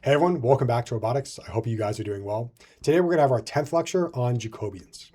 Hey everyone, welcome back to Robotics. I hope you guys are doing well. Today we're going to have our 10th lecture on Jacobians.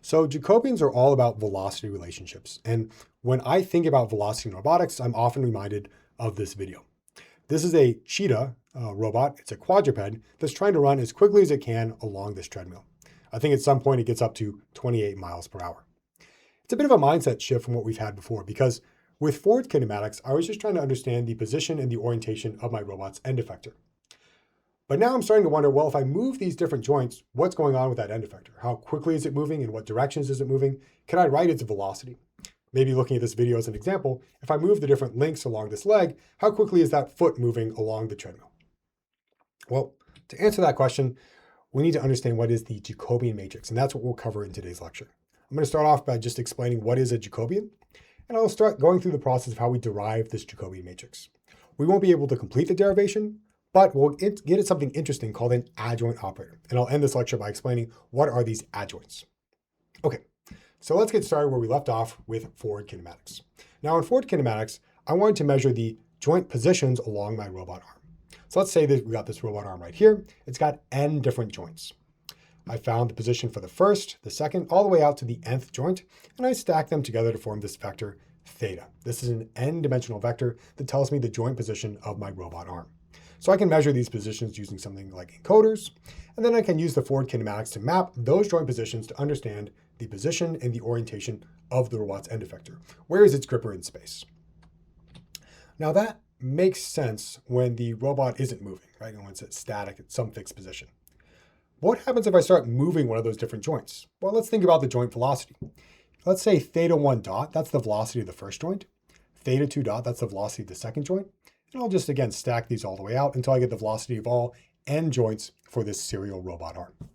So Jacobians are all about velocity relationships. And when I think about velocity in robotics, I'm often reminded of this video. This is a cheetah robot. It's a quadruped that's trying to run as quickly as it can along this treadmill. I think at some point it gets up to 28 miles per hour. It's a bit of a mindset shift from what we've had before because with forward kinematics, I was just trying to understand the position and the orientation of my robot's end effector. But now I'm starting to wonder, well, if I move these different joints, what's going on with that end effector? How quickly is it moving? In what directions is it moving? Can I write its velocity? Maybe looking at this video as an example, if I move the different links along this leg, how quickly is that foot moving along the treadmill? Well, to answer that question, we need to understand what is the Jacobian matrix, and that's what we'll cover in today's lecture. I'm going to start off by just explaining what is a Jacobian, and I'll start going through the process of how we derive this Jacobian matrix. We won't be able to complete the derivation, but we'll get at something interesting called an adjoint operator. And I'll end this lecture by explaining what are these adjoints. Okay, so let's get started where we left off with forward kinematics. Now in forward kinematics, I wanted to measure the joint positions along my robot arm. So let's say that we got this robot arm right here. It's got n different joints. I found the position for the first, the second, all the way out to the nth joint, and I stacked them together to form this vector theta. This is an n-dimensional vector that tells me the joint position of my robot arm. So I can measure these positions using something like encoders, and then I can use the forward kinematics to map those joint positions to understand the position and the orientation of the robot's end effector. Where is its gripper in space? Now that makes sense when the robot isn't moving, right? And when it's static at some fixed position. What happens if I start moving one of those different joints? Well, let's think about the joint velocity. Let's say theta 1 dot, that's the velocity of the first joint. Theta 2 dot, that's the velocity of the second joint. And I'll just, again, stack these all the way out until I get the velocity of all n joints for this serial robot arm. I'm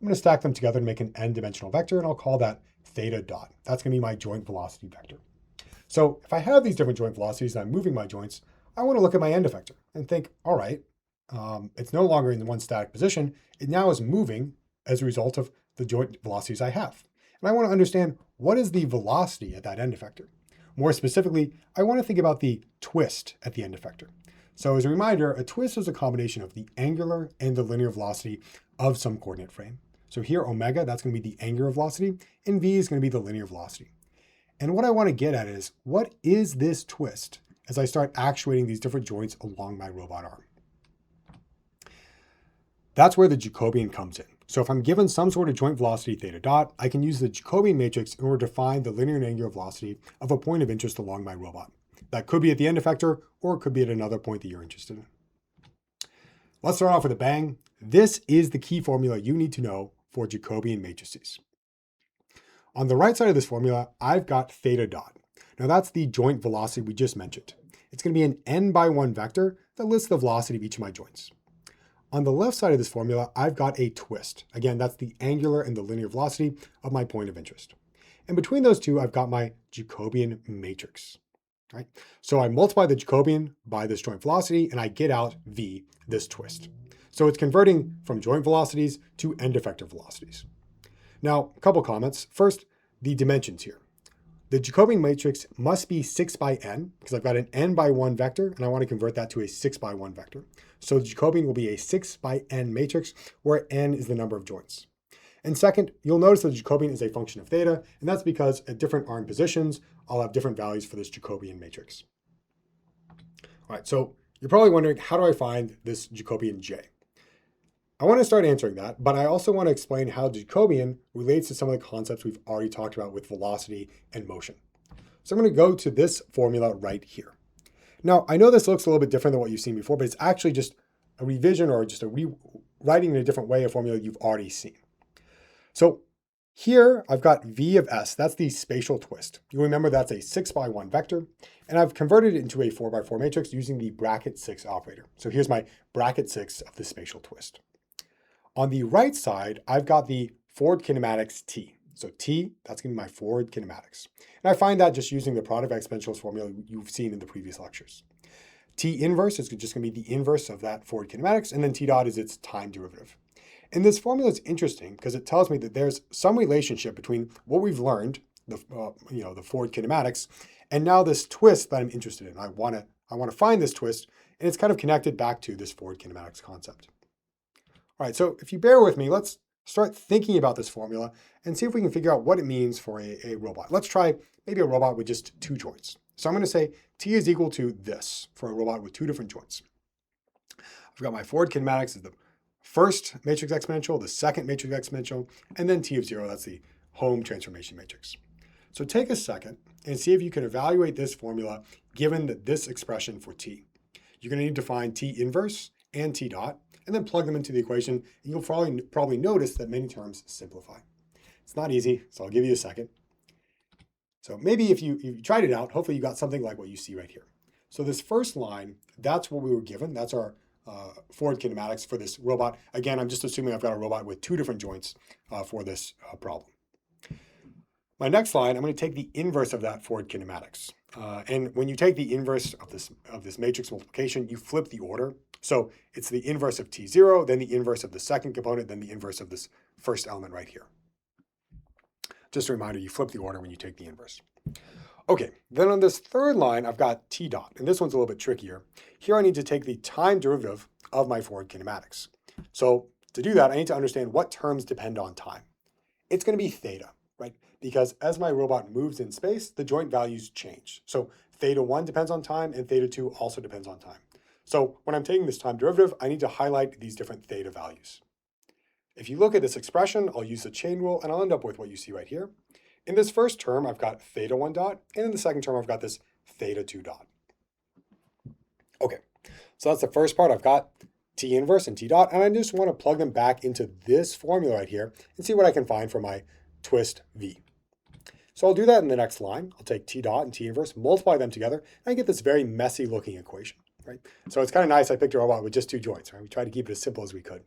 going to stack them together to make an n-dimensional vector, and I'll call that theta dot. That's going to be my joint velocity vector. So if I have these different joint velocities and I'm moving my joints, I want to look at my end effector and think, all right, it's no longer in one static position. It now is moving as a result of the joint velocities I have. And I want to understand what is the velocity at that end effector. More specifically, I want to think about the twist at the end effector. So as a reminder, a twist is a combination of the angular and the linear velocity of some coordinate frame. So here, omega, that's going to be the angular velocity, and v is going to be the linear velocity. And what I want to get at is, what is this twist as I start actuating these different joints along my robot arm? That's where the Jacobian comes in. So if I'm given some sort of joint velocity theta dot, I can use the Jacobian matrix in order to find the linear and angular velocity of a point of interest along my robot. That could be at the end effector, or it could be at another point that you're interested in. Let's start off with a bang. This is the key formula you need to know for Jacobian matrices. On the right side of this formula, I've got theta dot. Now that's the joint velocity we just mentioned. It's going to be an n/1 vector that lists the velocity of each of my joints. On the left side of this formula, I've got a twist. Again, that's the angular and the linear velocity of my point of interest. And between those two, I've got my Jacobian matrix, right? So I multiply the Jacobian by this joint velocity, and I get out v, this twist. So it's converting from joint velocities to end effector velocities. Now, a couple comments. First, the dimensions here. The Jacobian matrix must be 6 by n, because I've got an n/1 vector, and I want to convert that to a 6/1 vector. So the Jacobian will be a 6 by n matrix, where n is the number of joints. And second, you'll notice that the Jacobian is a function of theta, and that's because at different arm positions, I'll have different values for this Jacobian matrix. All right, so you're probably wondering, how do I find this Jacobian J? I want to start answering that, but I also want to explain how Jacobian relates to some of the concepts we've already talked about with velocity and motion. So I'm going to go to this formula right here. Now, I know this looks a little bit different than what you've seen before, but it's actually just a revision or just a rewriting in a different way, a formula you've already seen. So here I've got v of s, that's the spatial twist. You remember that's a 6/1 vector, and I've converted it into a 4x4 matrix using the bracket 6 operator. So here's my bracket 6 of the spatial twist. On the right side, I've got the forward kinematics t. So t, that's going to be my forward kinematics. And I find that just using the product of exponentials formula you've seen in the previous lectures. T inverse is just going to be the inverse of that forward kinematics, and then t dot is its time derivative. And this formula is interesting because it tells me that there's some relationship between what we've learned, the forward kinematics, and now this twist that I'm interested in. I want to find this twist And it's kind of connected back to this forward kinematics concept. All right, so if you bear with me, let's start thinking about this formula and see if we can figure out what it means for a robot. Let's try maybe a robot with just 2 joints. So I'm going to say T is equal to this for a robot with 2 different joints. I've got my forward kinematics as the first matrix exponential, the second matrix exponential, and then T of 0, that's the home transformation matrix. So take a second and see if you can evaluate this formula given this expression for T. You're going to need to find T inverse and T dot, and then plug them into the equation, and you'll probably notice that many terms simplify. It's not easy, so I'll give you a second. So maybe if you tried it out, hopefully you got something like what you see right here. So this first line, that's what we were given. That's our forward kinematics for this robot. Again, I'm just assuming I've got a robot with 2 different joints for this problem. My next line, I'm going to take the inverse of that forward kinematics. And when you take the inverse of this matrix multiplication, you flip the order. So it's the inverse of T0, then the inverse of the second component, then the inverse of this first element right here. Just a reminder, you flip the order when you take the inverse. Okay, then on this third line, I've got T dot, and this one's a little bit trickier. Here I need to take the time derivative of my forward kinematics. So to do that, I need to understand what terms depend on time. It's going to be theta, right? Because as my robot moves in space, the joint values change. So theta 1 depends on time, and theta 2 also depends on time. So when I'm taking this time derivative, I need to highlight these different theta values. If you look at this expression, I'll use the chain rule, and I'll end up with what you see right here. In this first term, I've got theta 1 dot, and in the second term, I've got this theta 2 dot. Okay, so that's the first part. I've got T inverse and T dot, and I just want to plug them back into this formula right here and see what I can find for my twist V. So I'll do that in the next line. I'll take T dot and T inverse, multiply them together, and I get this very messy looking equation, right? So it's kind of nice I picked a robot with just 2 joints, right? We tried to keep it as simple as we could.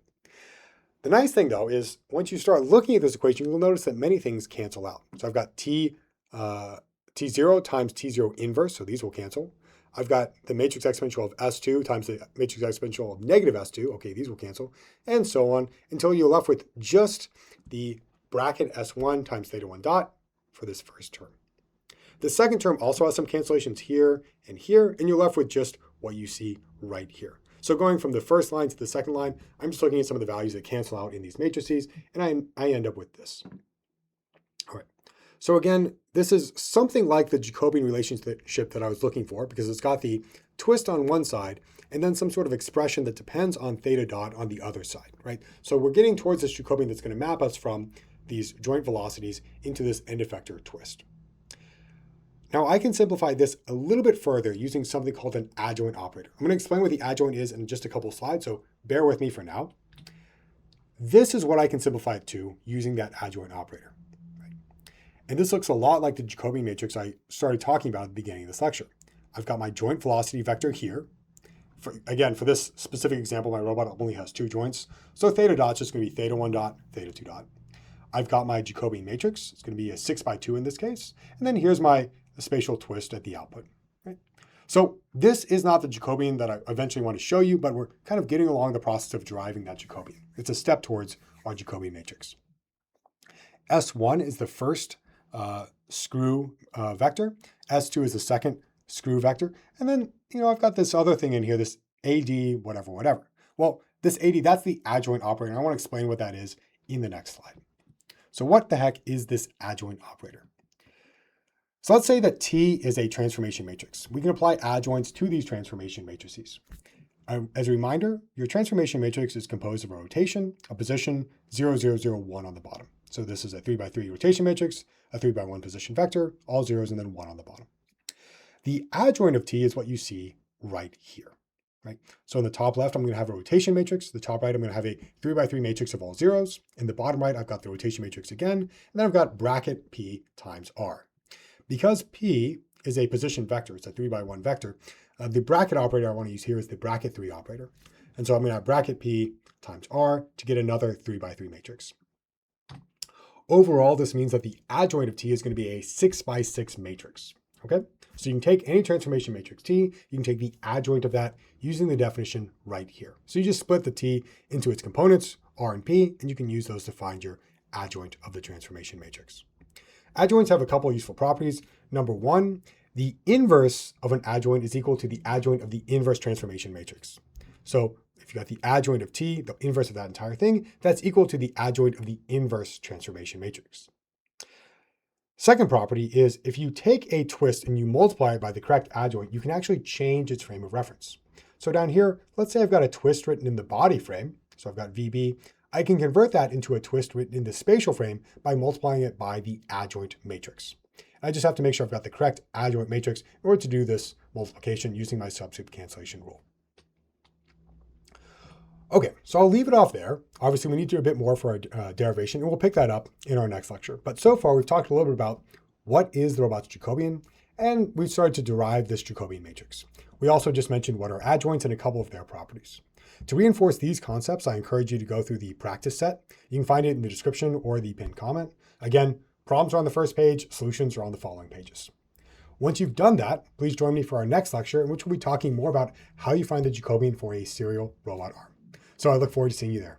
The nice thing though is once you start looking at this equation, you'll notice that many things cancel out. So I've got T0 times T0 inverse, so these will cancel. I've got the matrix exponential of S2 times the matrix exponential of negative S2. Okay, these will cancel, and so on until you're left with just the bracket S1 times theta 1 dot for this first term. The second term also has some cancellations here, and you're left with just what you see right here. So going from the first line to the second line, I'm just looking at some of the values that cancel out in these matrices, and I end up with this. All right. So again, this is something like the Jacobian relationship that I was looking for because it's got the twist on one side and then some sort of expression that depends on theta dot on the other side, right? So we're getting towards this Jacobian that's going to map us from these joint velocities into this end effector twist. Now I can simplify this a little bit further using something called an adjoint operator. I'm going to explain what the adjoint is in just a couple of slides, so bear with me for now. This is what I can simplify it to using that adjoint operator. Right? And this looks a lot like the Jacobian matrix I started talking about at the beginning of this lecture. I've got my joint velocity vector here. Again, for this specific example, my robot only has 2 joints, so theta dot is just going to be theta 1 dot, theta 2 dot. I've got my Jacobian matrix. It's going to be a 6x2 in this case. And then here's my spatial twist at the output. Right? So this is not the Jacobian that I eventually want to show you, but we're kind of getting along the process of deriving that Jacobian. It's a step towards our Jacobian matrix. S1 is the first screw vector. S2 is the second screw vector. And then, I've got this other thing in here, this AD, whatever. Well, this AD, that's the adjoint operator. I want to explain what that is in the next slide. So what the heck is this adjoint operator? So let's say that T is a transformation matrix. We can apply adjoints to these transformation matrices. As a reminder, your transformation matrix is composed of a rotation, a position, 0, 0, 0, 1 on the bottom. So this is a 3x3 rotation matrix, a 3x1 position vector, all zeros, and then 1 on the bottom. The adjoint of T is what you see right here. Right? So in the top left, I'm going to have a rotation matrix. The top right, I'm going to have a 3x3 matrix of all zeros. In the bottom right, I've got the rotation matrix again, and then I've got bracket P times R. Because P is a position vector, it's a 3x1 vector, the bracket operator I want to use here is the bracket 3 operator. And so I'm going to have bracket P times R to get another 3x3 matrix. Overall, this means that the adjoint of T is going to be a 6x6 matrix. Okay? So you can take any transformation matrix T, you can take the adjoint of that using the definition right here. So you just split the T into its components, R and P, and you can use those to find your adjoint of the transformation matrix. Adjoints have a couple of useful properties. Number one, The inverse of an adjoint is equal to the adjoint of the inverse transformation matrix. So if you got the adjoint of T, the inverse of that entire thing, that's equal to the adjoint of the inverse transformation matrix. Second property is if you take a twist and you multiply it by the correct adjoint, you can actually change its frame of reference. So down here, let's say I've got a twist written in the body frame. So I've got VB. I can convert that into a twist written in the spatial frame by multiplying it by the adjoint matrix. I just have to make sure I've got the correct adjoint matrix in order to do this multiplication using my subscript cancellation rule. Okay, so I'll leave it off there. Obviously, we need to do a bit more for our derivation, and we'll pick that up in our next lecture. But so far, we've talked a little bit about what is the robots Jacobian, and we've started to derive this Jacobian matrix. We also just mentioned what are adjoints and a couple of their properties. To reinforce these concepts, I encourage you to go through the practice set. You can find it in the description or the pinned comment. Again, problems are on the first page, solutions are on the following pages. Once you've done that, please join me for our next lecture, in which we'll be talking more about how you find the Jacobian for a serial robot arm. So I look forward to seeing you there.